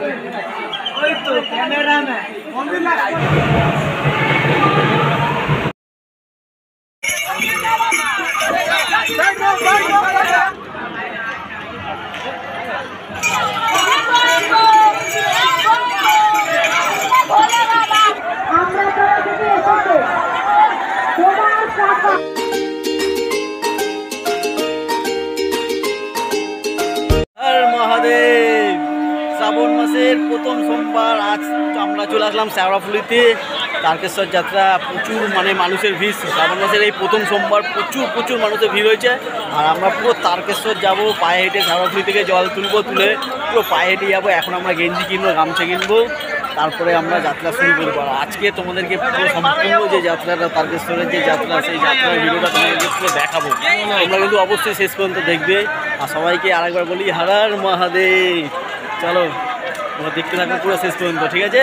ওই তো ক্যামেরাম্যান মহাদেব। শ্রাবণ মাসের প্রথম সোমবার আজ আমরা চলে আসলাম শেওড়াফুলিতে। তারকেশ্বর যাত্রা প্রচুর মানুষের ভিড়। শ্রাবণ মাসের এই প্রথম সোমবার প্রচুর মানুষের ভিড় হয়েছে। আর আমরা পুরো তারকেশ্বর যাব, পায়ে হেঁটে শেওড়াফুলি থেকে জল তুলবো, তুলে পুরো পায়ে হেঁটে যাবো। এখন আমরা গেঞ্জি কিনবো, গামছা কিনবো, তারপরে আমরা যাত্রা শুরু করবো। আর আজকে তোমাদেরকে পুরো সম্পূর্ণ যে যাত্রাটা, তারকেশ্বরের যে যাত্রা, সেই যাত্রার ভিডিওটা তোমাদেরকে পুরো দেখাবো। তোমরা কিন্তু অবশ্যই শেষ পর্যন্ত দেখবে। আর সবাইকে আরেকবার বলি, হর হর মহাদেব। চলো তোমরা দেখতে থাকো পুরো শেষ পর্যন্ত, ঠিক আছে?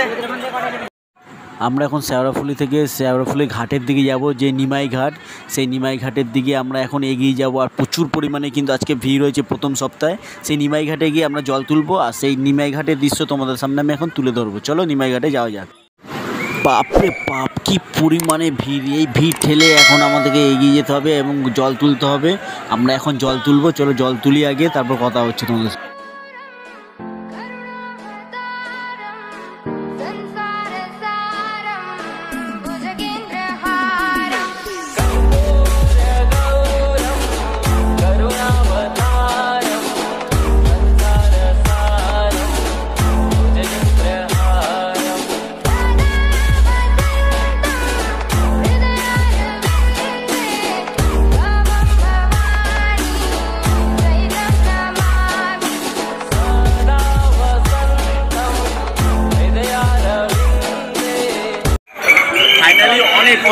আমরা এখন শেওড়াফুলি ঘাটের দিকে যাব, যে নিমাই ঘাট, সেই নিমাই ঘাটের দিকে আমরা এখন এগিয়ে যাব। আর প্রচুর পরিমাণে কিন্তু আজকে ভিড় হয়েছে প্রথম সপ্তাহে। সেই নিমাই ঘাটে গিয়ে আমরা জল তুলবো, আর সেই নিমাই ঘাটের দৃশ্য তোমাদের সামনে আমি এখন তুলে ধরবো। চলো নিমাই ঘাটে যাওয়া যাক। বাপরে বাপ, কি পরিমাণে ভিড়! এই ভিড় ঠেলে এখন আমাদেরকে এগিয়ে যেতে হবে এবং জল তুলতে হবে। আমরা এখন জল তুলবো, চলো জল তুলি আগে, তারপর কথা হচ্ছে তোমাদের।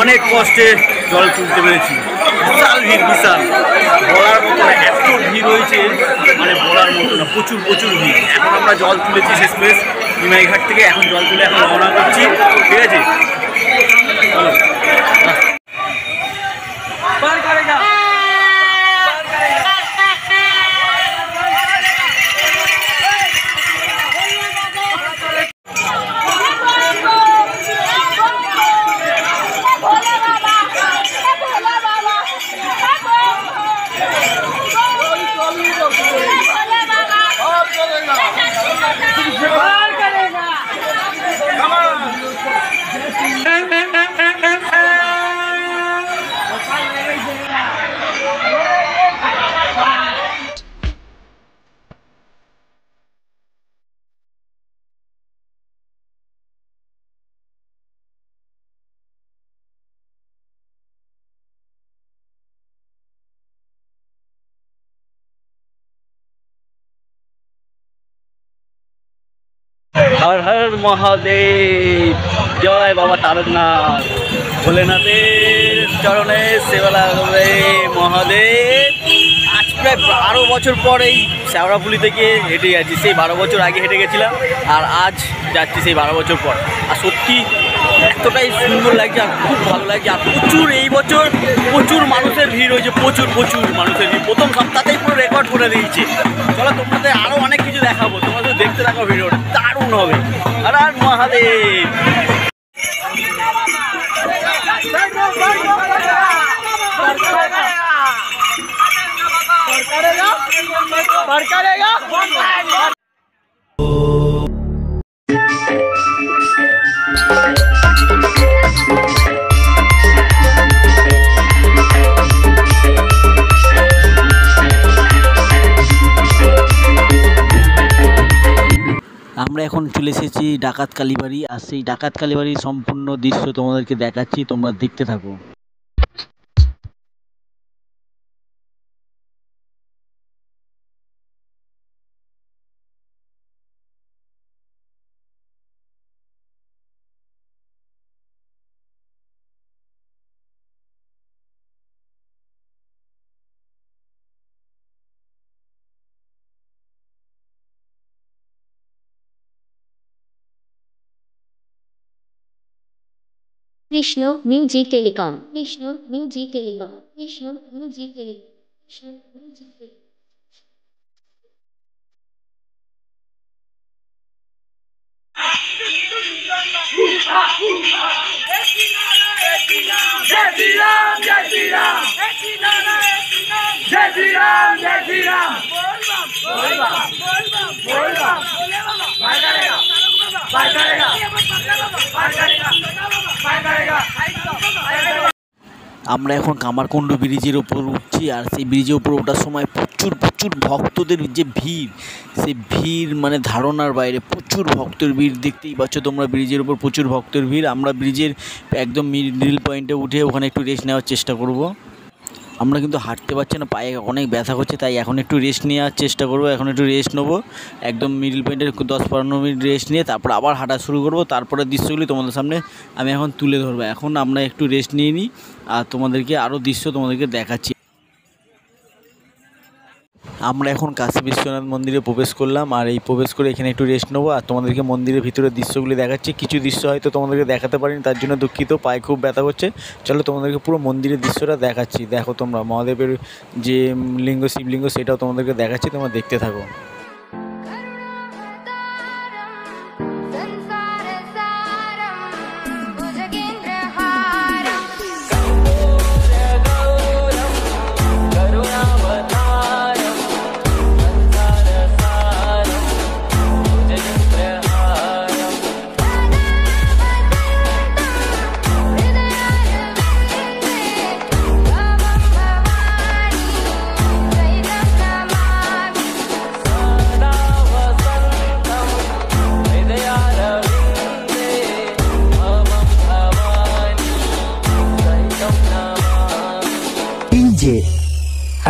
অনেক কষ্টে জল তুলতে পেরেছি। বিশাল ভিড়, বিশাল, বলার মতো না, এত ভিড় হয়েছে বলার মতো না, প্রচুর ভিড়। এখন আমরা জল তুলেছি শেষমেশ নিমাই ঘাট থেকে। এখন জল তুলে এখন রওনা করছি, ঠিক আছে? চলো। হর হর মহাদেব, জয় বাবা তারকনাথ। ভোলেনাথের চরণে সেবা লাগবে মহাদেব। আজ প্রায় 12 বছর পর এই শেওড়াফুলি থেকে হেঁটে যাচ্ছি। সেই 12 বছর আগে হেঁটে গেছিলাম, আর আজ যাচ্ছি সেই 12 বছর পর। আর সত্যি এতটাই সুন্দর লাগছে, আর খুব ভালো লাগছে। আর এই বছর প্রচুর মানুষের ভিড় হয়েছে, প্রচুর মানুষের ভিড়। প্রথম সপ্তাহতেই পুরো রেকর্ড করে দিয়েছে। চলো তোমাদের আরও অনেক কিছু দেখাবো, তোমাদের দেখতে থাকো ভিডিওটা, দারুণ হবে। হর হর মহাদেব। আমরা এখন চলে এসেছি ডাকাত কালীবাড়ি। আর সেই ডাকাত কালীবাড়ির সম্পূর্ণ দৃশ্য তোমাদেরকে দেখাচ্ছি, তোমরা দেখতে থাকো। Vishnu Music Telecom. Vishnu Music Telecom. Vishnu Music Telecom. Vishnu Music Telecom. আমরা এখন কামারকুণ্ড ব্রিজের ওপর উঠছি, আর সেই ব্রিজের ওপর ওঠার সময় প্রচুর প্রচুর ভক্তদের যে ভিড়, সেই ভিড় মানে ধারণার বাইরে। প্রচুর ভক্তের ভিড়, দেখতেই পাচ্ছ তোমরা ব্রিজের ওপর প্রচুর ভক্তের ভিড়। আমরা ব্রিজের একদম মিডল পয়েন্টে উঠে ওখানে একটু রেস্ট নেওয়ার চেষ্টা করব। আমরা কিন্তু হাঁটতে পারছি না, পায়ে অনেক ব্যথা করছে, তাই এখন একটু রেস্ট নেওয়ার চেষ্টা করব। এখন একটু রেস্ট নেবো, একদম মিডল পয়েন্টের 10-15 মিনিট রেস্ট নিয়ে তারপর আবার হাঁটা শুরু করব। তারপরে দৃশ্যগুলি তোমাদের সামনে আমি এখন তুলে ধরবো। এখন আমরা একটু রেস্ট নিয়ে নিই, আর তোমাদেরকে আরও দৃশ্য তোমাদেরকে দেখাচ্ছি। আমরা এখন কাশী বিশ্বনাথ মন্দিরে প্রবেশ করলাম, আর এই প্রবেশ করে এখানে একটু রেস্ট নেবো, আর তোমাদেরকে মন্দিরের ভিতরে দৃশ্যগুলি দেখাচ্ছি। কিছু দৃশ্য হয়তো তোমাদেরকে দেখাতে পারিনি, তার জন্য দুঃখিত, পায়ে খুব ব্যথা করছে। চলো তোমাদেরকে পুরো মন্দিরের দৃশ্যটা দেখাচ্ছি। দেখো তোমরা মহাদেবের যে লিঙ্গ, শিবলিঙ্গ, সেটাও তোমাদেরকে দেখাচ্ছি, তোমরা দেখতে থাকো।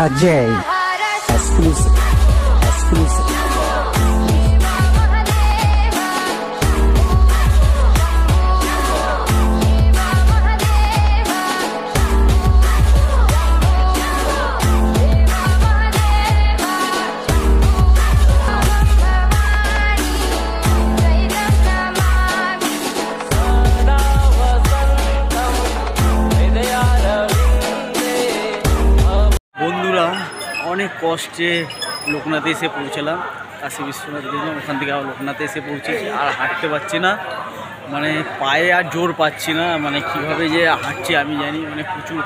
Ajay, exclusive. বন্ধুরা, অনেক কষ্টে লোকনাথে এসে পৌঁছালাম। কাশী বিশ্বনাথ গেছিলাম, ওখান থেকে আবার লোকনাথে এসে পৌঁছেছি। আর হাঁটতে পারছি না, মানে পায়ে আর জোর পাচ্ছি না, মানে কীভাবে যে হাঁটছি আমি জানি। মানে প্রচুর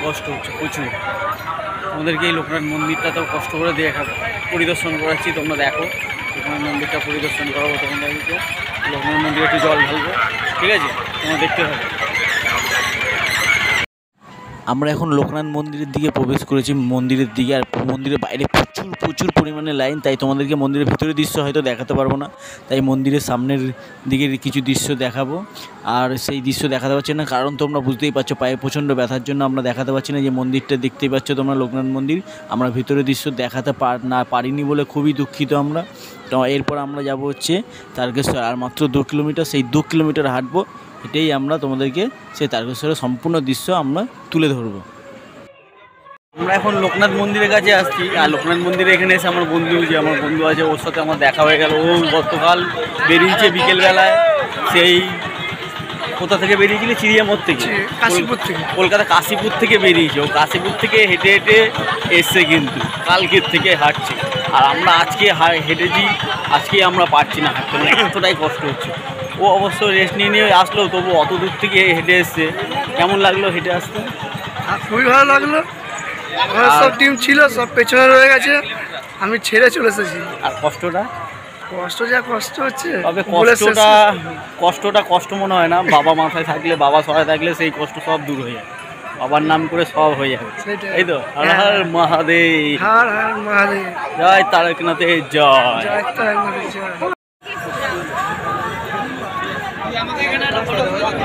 কষ্ট হচ্ছে, প্রচুর। তোমাদেরকে এই লোকনাথ মন্দিরটা তো কষ্ট করে পরিদর্শন করাচ্ছি, তোমরা দেখো। লোকনাথ মন্দিরটা পরিদর্শন করাবো তোমাদেরকে। লোকনাথ মন্দিরে একটু জল ঢালবো, ঠিক আছে? তোমরা দেখতে হবে। আমরা এখন লোকনাথ মন্দিরের দিকে প্রবেশ করেছি, মন্দিরের দিকে। আর মন্দিরের বাইরে প্রচুর পরিমাণে লাইন, তাই তোমাদেরকে মন্দিরের ভিতরের দৃশ্য হয়তো দেখাতে পারবো না, তাই মন্দিরের সামনের দিকের কিছু দৃশ্য দেখাবো। আর সেই দৃশ্য দেখাতে পারছি না, কারণ তোমরা বুঝতেই পারছো পায়ে প্রচণ্ড ব্যথার জন্য আমরা দেখাতে পারছি না। যে মন্দিরটা দেখতেই পাচ্ছ তোমরা, লোকনাথ মন্দির, আমরা ভিতরের দৃশ্য দেখাতে পারিনি বলে খুবই দুঃখিত আমরা। তো এরপর আমরা যাব হচ্ছে তারকেশ্বর, আর মাত্র 2 কিলোমিটার, সেই 2 কিলোমিটার হাঁটবো। এটাই আমরা তোমাদেরকে সেই তারকেশ্বরের সম্পূর্ণ দৃশ্য আমরা তুলে ধরবো। আমরা এখন লোকনাথ মন্দিরের কাছে আসছি, আর লোকনাথ মন্দিরে এখানে এসে আমার বন্ধু আছে, ওর সাথে আমার দেখা হয়ে গেল। ও গতকাল বেরিয়েছে বিকেলবেলায়, সেই কোথা থেকে বেরিয়েছিল? চিড়িয়ামোড় থেকে, কাশীপুর থেকে, কলকাতা কাশীপুর থেকে বেরিয়েছে। ও কাশীপুর থেকে হেঁটে এসছে, কিন্তু কালকের থেকে হাঁটছে। আর আমরা আজকে হেঁটেছি, আজকে আমরা পারছি না হাঁটতে, এতটাই কষ্ট হচ্ছে। ও অবশ্য রেস্ট নিয়ে আসলো, তবু অত দূর থেকে হেঁটে এসছে। কেমন লাগলো হেঁটে আসতে? খুবই ভালো লাগলো। সব টিম ছিল, সব পেছনে রয়ে গেছে, আমি ছেড়ে চলে এসেছি। আর কষ্টটা হচ্ছে, তবে কষ্টটা কষ্ট মনে হয় না। বাবা মাথায় থাকলে, বাবা সহায় থাকলে সেই কষ্ট সব দূর হয়ে যায়। বাবার নাম করে সব হয়ে যাবে, এই তো। হর হর মহাদেব, হর হর মহাদেব, জয় তারকনাথের জয়।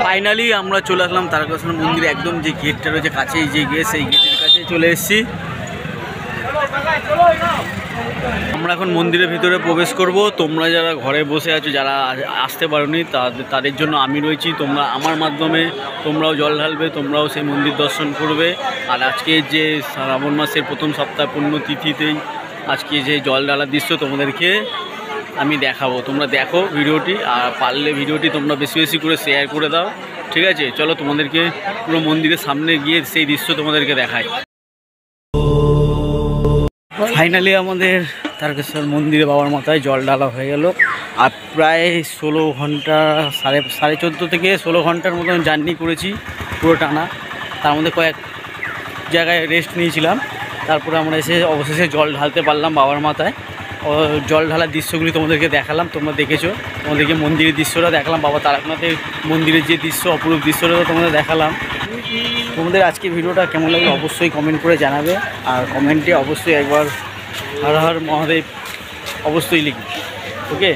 ফাইনালি আমরা চলে আসলাম তারকেশ্বর মন্দিরে। একদম যে গেটটা রয়েছে কাছেই, যে গেট, সেই গেটের কাছে চলে এসেছি। আমরা এখন মন্দিরের ভিতরে প্রবেশ করব। তোমরা যারা ঘরে বসে আছো, যারা আসতে পারোনি, তাদের জন্য আমি রয়েছি। তোমরা আমার মাধ্যমে তোমরাও জল ঢালবে, তোমরাও সেই মন্দির দর্শন করবে। আর আজকে যে শ্রাবণ মাসের প্রথম সপ্তাহ পুণ্যতিথিতেই আজকে যে জল ঢালার দৃশ্য তোমাদেরকে আমি দেখাবো। তোমরা দেখো ভিডিওটি, আর পারলে ভিডিওটি তোমরা বেশি বেশি করে শেয়ার করে দাও, ঠিক আছে? চলো তোমাদেরকে পুরো মন্দিরের সামনে গিয়ে সেই দৃশ্য তোমাদেরকে দেখাই। ফাইনালি আমাদের তারকেশ্বর মন্দিরে বাবার মাথায় জল ঢালা হয়ে গেল। আর প্রায় 16 ঘন্টা সাড়ে 14 থেকে 16 ঘন্টার মতন জার্নি করেছি পুরো টানা। তার মধ্যে কয়েক জায়গায় রেস্ট নিয়েছিলাম। তারপরে আমরা এসে অবশেষে জল ঢালতে পারলাম বাবার মাথায়। জল ঢালার দৃশ্যগুলি তোমাদেরকে দেখালাম, তোমরা দেখেছো। তোমাদেরকে মন্দিরের দৃশ্যটা দেখালাম, বাবা তারকনাথের মন্দিরের যে দৃশ্য, অপরূপ দৃশ্যটা তোমাদের দেখালাম। তোমাদের আজকে ভিডিওটা কেমন লাগলো অবশ্যই কমেন্ট করে জানাবে। আর কমেন্টে অবশ্যই একবার হর হর মহাদেব অবশ্যই লিখবে, ওকে।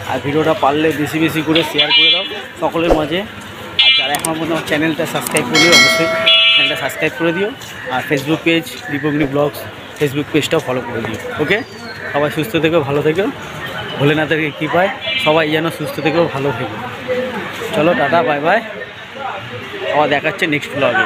আর ভিডিওটা পারলে বেশি বেশি করে শেয়ার করে দাও সকলের মাঝে। আর যারা এখন পর্যন্ত আমার চ্যানেলটা সাবস্ক্রাইব করে দিও, অবশ্যই চ্যানেলটা সাবস্ক্রাইব করে দিও। আর Facebook page Dipagni blogs Facebook পেজটাও ফলো করে দিও, ওকে। সবাই সুস্থ থেকো, ভালো থেকো। ভোলেনাথের কৃপায় সবাই যেন সুস্থ থেকেও ভালো থেকো। চলো টাটা, বাই বাই। আবার দেখাচ্ছে নেক্সট ব্লগে।